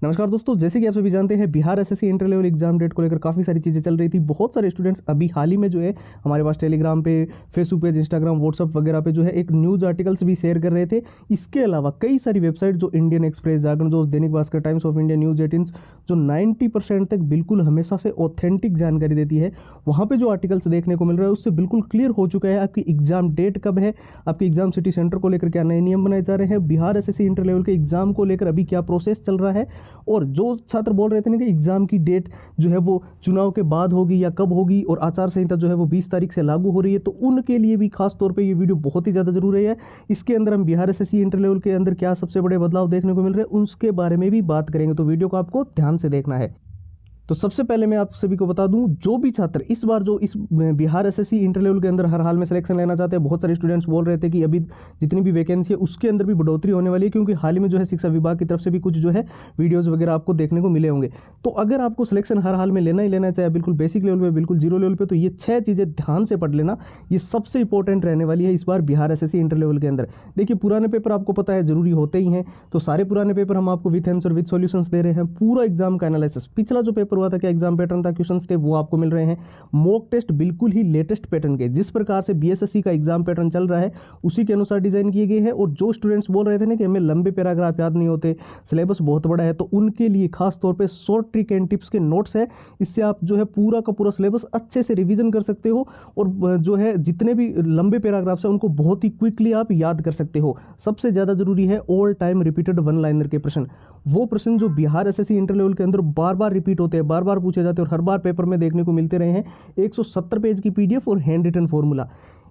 नमस्कार दोस्तों, जैसे कि आप सभी जानते हैं Bihar SSC inter level exam date को लेकर काफ़ी सारी चीज़ें चल रही थी। बहुत सारे स्टूडेंट्स अभी हाल ही में जो है हमारे पास टेलीग्राम पे, फेसबुक पेज, इंस्टाग्राम, व्हाट्सअप वगैरह पे जो है एक न्यूज़ आर्टिकल्स भी शेयर कर रहे थे। इसके अलावा कई सारी वेबसाइट जो इंडियन एक्सप्रेस, जागरण, जो Dainik Bhaskar, times of India, news 18 जो 90% तक बिल्कुल हमेशा से ऑथेंटिक जानकारी देती है, वहाँ पर जो आर्टिकल्स देखने को मिल रहा है उससे बिल्कुल क्लियर हो चुका है आपकी एग्जाम डेट कब है, आपके एग्जाम सिटी सेंटर को लेकर क्या नए नियम बनाए जा रहे हैं, बिहार एसएससी इंटर लेवल के एग्जाम को लेकर अभी क्या प्रोसेस चल रहा है। और जो छात्र बोल रहे थे ना कि एग्जाम की डेट जो है वो चुनाव के बाद होगी या कब होगी और आचार संहिता जो है वो 20 तारीख से लागू हो रही है, तो उनके लिए भी खास तौर पे ये वीडियो बहुत ही ज़्यादा जरूरी है। इसके अंदर हम बिहार एसएससी इंटर लेवल के अंदर क्या सबसे बड़े बदलाव देखने को मिल रहे हैं उसके बारे में भी बात करेंगे, तो वीडियो को आपको ध्यान से देखना है। तो सबसे पहले मैं आप सभी को बता दूं, जो भी छात्र इस बार जो इस बिहार एसएससी इंटर लेवल के अंदर हर हाल में सिलेक्शन लेना चाहते हैं, बहुत सारे स्टूडेंट्स बोल रहे थे कि अभी जितनी भी वैकेंसी है उसके अंदर भी बढ़ोतरी होने वाली है, क्योंकि हाल ही में जो है शिक्षा विभाग की तरफ से भी कुछ जो है वीडियोज़ वगैरह आपको देखने को मिले होंगे। तो अगर आपको सिलेक्शन हर हाल में लेना ही लेना चाहे, बिल्कुल बेसिक लेवल पर, बिल्कुल जीरो लेवल पर, तो ये 6 चीज़ें ध्यान से पढ़ लेना, ये सबसे इंपॉर्टेंट रहने वाली है इस बार बिहार एसएससी इंटर लेवल के अंदर। देखिए, पुराने पेपर आपको पता है जरूरी होते ही हैं, तो सारे पुराने पेपर हम आपको विथ आंसर विथ सॉल्यूशंस दे रहे हैं। पूरा एग्जाम का एनालिसिस, पिछला जो पेपर हुआ था, क्या एग्जाम पैटर्न था, क्वेश्चंस थे, वो आपको मिल रहे हैं। मॉक टेस्ट बिल्कुल ही लेटेस्ट पैटर्न के, जिस प्रकार से बीएसएससी का एग्जाम पैटर्न चल रहा है उसी के अनुसार डिजाइन किए गए हैं। और जो स्टूडेंट्स बोल रहे थे ना कि हमें लंबे पैराग्राफ याद नहीं होते, सिलेबस बहुत बड़ा है, तो उनके लिए खास तौर पे शॉर्ट ट्रिक एंड टिप्स के नोट्स है। इससे आप जो है पूरा का पूरा सिलेबस अच्छे से रिवीजन कर सकते हो और जो है जितने भी लंबे पैराग्राफ्स हैं उनको बहुत ही क्विकली आप याद कर सकते हो। सबसे ज़्यादा जरूरी है all time repeated one liner के प्रश्न, वो प्रश्न जो बिहार एसएससी इंटर लेवल के अंदर बार बार रिपीट होते हैं, बार बार पूछे जाते हैं और हर बार पेपर में देखने को मिलते रहे हैं। 170 पेज की पीडीएफ और हैंड रिटन फॉर्मूला,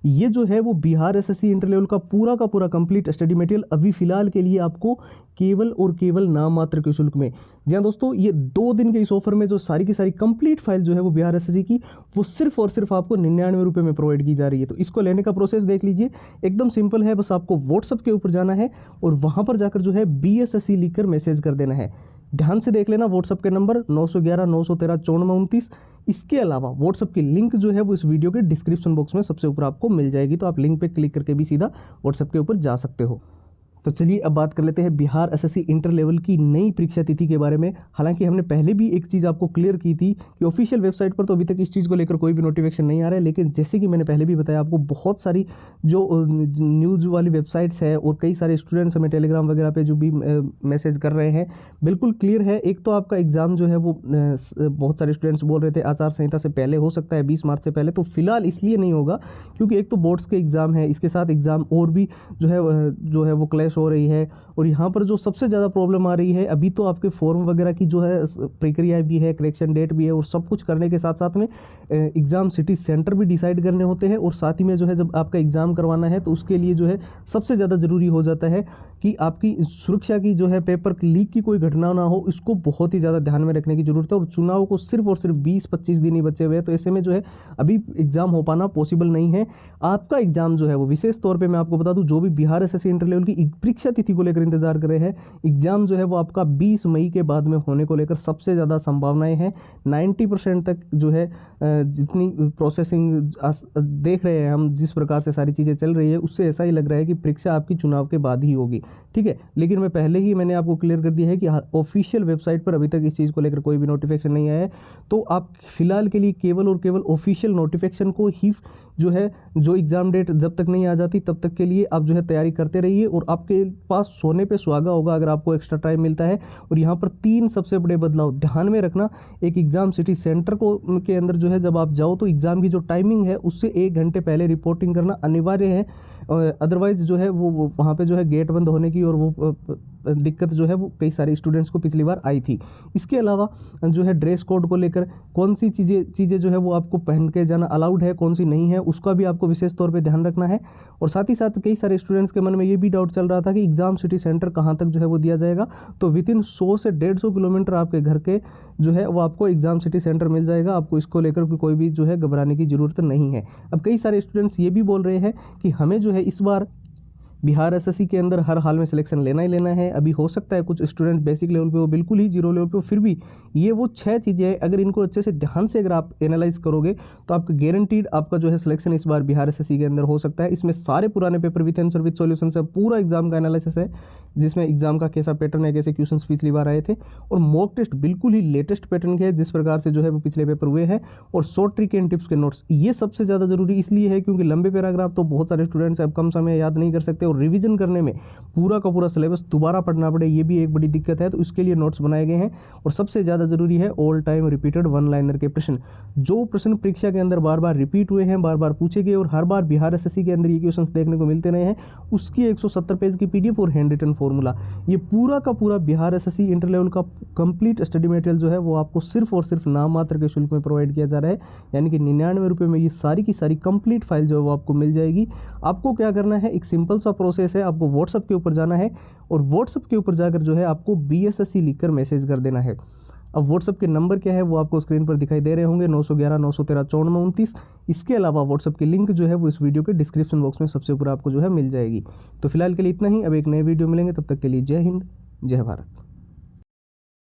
ये जो है वो बिहार एसएससी इंटर लेवल का पूरा कंप्लीट स्टडी मटेरियल अभी फिलहाल के लिए आपको केवल और केवल नाम मात्र के शुल्क में। जी हाँ दोस्तों, ये 2 दिन के इस ऑफर में जो सारी की सारी कंप्लीट फाइल जो है वो बिहार एसएससी की, वो सिर्फ और सिर्फ आपको 99 रुपये में प्रोवाइड की जा रही है। तो इसको लेने का प्रोसेस देख लीजिए, एकदम सिंपल है। बस आपको व्हाट्सअप के ऊपर जाना है और वहाँ पर जाकर जो है BSSC लिखकर मैसेज कर देना है। ध्यान से देख लेना, व्हाट्सअप के नंबर 911 913 9429। इसके अलावा व्हाट्सअप की लिंक जो है वो इस वीडियो के डिस्क्रिप्शन बॉक्स में सबसे ऊपर आपको मिल जाएगी, तो आप लिंक पे क्लिक करके भी सीधा व्हाट्सअप के ऊपर जा सकते हो। तो चलिए अब बात कर लेते हैं बिहार एसएससी इंटर लेवल की नई परीक्षा तिथि के बारे में। हालांकि हमने पहले भी एक चीज़ आपको क्लियर की थी कि ऑफिशियल वेबसाइट पर तो अभी तक इस चीज़ को लेकर कोई भी नोटिफिकेशन नहीं आ रहा है, लेकिन जैसे कि मैंने पहले भी बताया आपको, बहुत सारी जो न्यूज़ वाली वेबसाइट्स है और कई सारे स्टूडेंट्स हमें टेलीग्राम वगैरह पे जो भी मैसेज कर रहे हैं, बिल्कुल क्लियर है। एक तो आपका एग्ज़ाम जो है वो बहुत सारे स्टूडेंट्स बोल रहे थे आचार संहिता से पहले हो सकता है, 20 मार्च से पहले। तो फिलहाल इसलिए नहीं होगा क्योंकि एक तो बोर्ड्स के एग्ज़ाम है, इसके साथ एग्ज़ाम और भी जो है वो क्लैश हो रही है। और यहाँ पर जो सबसे ज़्यादा प्रॉब्लम आ रही है, अभी तो आपके फॉर्म वगैरह की जो है प्रक्रिया भी है, करेक्शन डेट भी है, और सब कुछ करने के साथ साथ में एग्ज़ाम सिटी सेंटर भी डिसाइड करने होते हैं। और साथ ही में जो है जब आपका एग्ज़ाम करवाना है तो उसके लिए जो है सबसे ज़्यादा ज़रूरी हो जाता है कि आपकी सुरक्षा की जो है, पेपर लीक की कोई घटना ना हो, इसको बहुत ही ज़्यादा ध्यान में रखने की ज़रूरत है। और चुनाव को सिर्फ और सिर्फ 20-25 दिन ही बचे हुए हैं, तो ऐसे में जो है अभी एग्ज़ाम हो पाना पॉसिबल नहीं है। आपका एग्ज़ाम जो है वो विशेष तौर पे मैं आपको बता दूं, जो भी बिहार एसएससी इंटर लेवल की परीक्षा तिथि को लेकर इंतजार कर रहे हैं, एग्ज़ाम जो है वो आपका 20 मई के बाद में होने को लेकर सबसे ज़्यादा संभावनाएं हैं। 90% तक जो है जितनी प्रोसेसिंग देख रहे हैं हम, जिस प्रकार से सारी चीज़ें चल रही है, उससे ऐसा ही लग रहा है कि परीक्षा आपकी चुनाव के बाद ही होगी। ठीक है, लेकिन मैं पहले ही मैंने आपको क्लियर कर दिया है कि ऑफिशियल वेबसाइट पर अभी तक इस चीज़ को लेकर कोई भी नोटिफिकेशन नहीं आया है। तो आप फिलहाल के लिए केवल और केवल ऑफिशियल नोटिफिकेशन को ही जो है, जो एग्ज़ाम डेट जब तक नहीं आ जाती तब तक के लिए आप जो है तैयारी करते रहिए, और आपके पास सोने पे सुहागा होगा अगर आपको एक्स्ट्रा टाइम मिलता है। और यहाँ पर 3 सबसे बड़े बदलाव ध्यान में रखना। एक, एग्ज़ाम सिटी सेंटर को के अंदर जो है जब आप जाओ तो एग्ज़ाम की जो टाइमिंग है उससे 1 घंटे पहले रिपोर्टिंग करना अनिवार्य है। अदरवाइज़ जो है वो वहाँ पे जो है गेट बंद होने की और वो दिक्कत जो है वो कई सारे स्टूडेंट्स को पिछली बार आई थी। इसके अलावा जो है ड्रेस कोड को लेकर कौन सी चीज़ें जो है वो आपको पहन के जाना अलाउड है, कौन सी नहीं है, उसका भी आपको विशेष तौर पे ध्यान रखना है। और साथ ही साथ कई सारे स्टूडेंट्स के मन में ये भी डाउट चल रहा था कि एग्ज़ाम सिटी सेंटर कहाँ तक जो है वो दिया जाएगा। तो विथिन 100 से 150 किलोमीटर आपके घर के जो है वो आपको एग्ज़ाम सिटी सेंटर मिल जाएगा। आपको इसको लेकर कोई भी जो है घबराने की ज़रूरत नहीं है। अब कई सारे स्टूडेंट्स ये भी बोल रहे हैं कि हमें जो है इस बार बिहार एसएससी के अंदर हर हाल में सिलेक्शन लेना ही लेना है। अभी हो सकता है कुछ स्टूडेंट बेसिक लेवल पे हो, बिल्कुल ही जीरो लेवल पे हो, फिर भी ये वो 6 चीज़ें हैं, अगर इनको अच्छे से ध्यान से अगर आप एनालाइज करोगे तो आपका गारंटीड आपका जो है सिलेक्शन इस बार बिहार एसएससी के अंदर हो सकता है। इसमें सारे पुराने paper with answer with solution से पूरा एग्जाम का एनालिसिस है, जिसमें एग्जाम का कैसा पैटर्न है, कैसे क्वेश्चंस पिछली बार आए थे, और मॉक टेस्ट बिल्कुल ही लेटेस्ट पैटर्न के है जिस प्रकार से जो है वो पिछले पेपर हुए हैं, और शॉर्ट ट्रिक एंड टिप्स के नोट्स। ये सबसे ज़्यादा जरूरी इसलिए है क्योंकि लंबे पैराग्राफ तो बहुत सारे स्टूडेंट्स अब कम समय याद नहीं कर सकते, और रिवीजन करने में पूरा का पूरा सिलेबस दोबारा पढ़ना पड़े, ये भी एक बड़ी दिक्कत है। तो इसके लिए नोट्स बनाए गए हैं, और सबसे ज़्यादा जरूरी है all time repeated one liner के प्रश्न, जो प्रश्न परीक्षा के अंदर बार बार रिपीट हुए हैं, बार बार पूछे गए, और हर बार बिहार एसएससी के अंदर ये क्वेश्चंस देखने को मिलते रहे हैं, उसकी 170 पेज की पीडीएफ और हैंड रिटन फॉर्मूला, ये पूरा का पूरा बिहार एसएससी इंटर लेवल का कंप्लीट स्टडी मटेरियल जो है वो आपको सिर्फ और सिर्फ नाम मात्र के शुल्क में प्रोवाइड किया जा रहा है, यानी कि 99 रुपये में ये सारी की सारी कंप्लीट फाइल जो है वो आपको मिल जाएगी। आपको क्या करना है, एक सिंपल सा प्रोसेस है, आपको व्हाट्सएप के ऊपर जाना है, और व्हाट्सएप के ऊपर जाकर जो है आपको BSSC लिखकर मैसेज कर देना है। अब व्हाट्सएप के नंबर क्या है वो आपको स्क्रीन पर दिखाई दे रहे होंगे, 911 913 5429। इसके अलावा व्हाट्सएप की लिंक जो है वो इस वीडियो के डिस्क्रिप्शन बॉक्स में सबसे ऊपर आपको जो है मिल जाएगी। तो फिलहाल के लिए इतना ही, अब एक नए वीडियो मिलेंगे, तब तक के लिए जय हिंद जय भारत।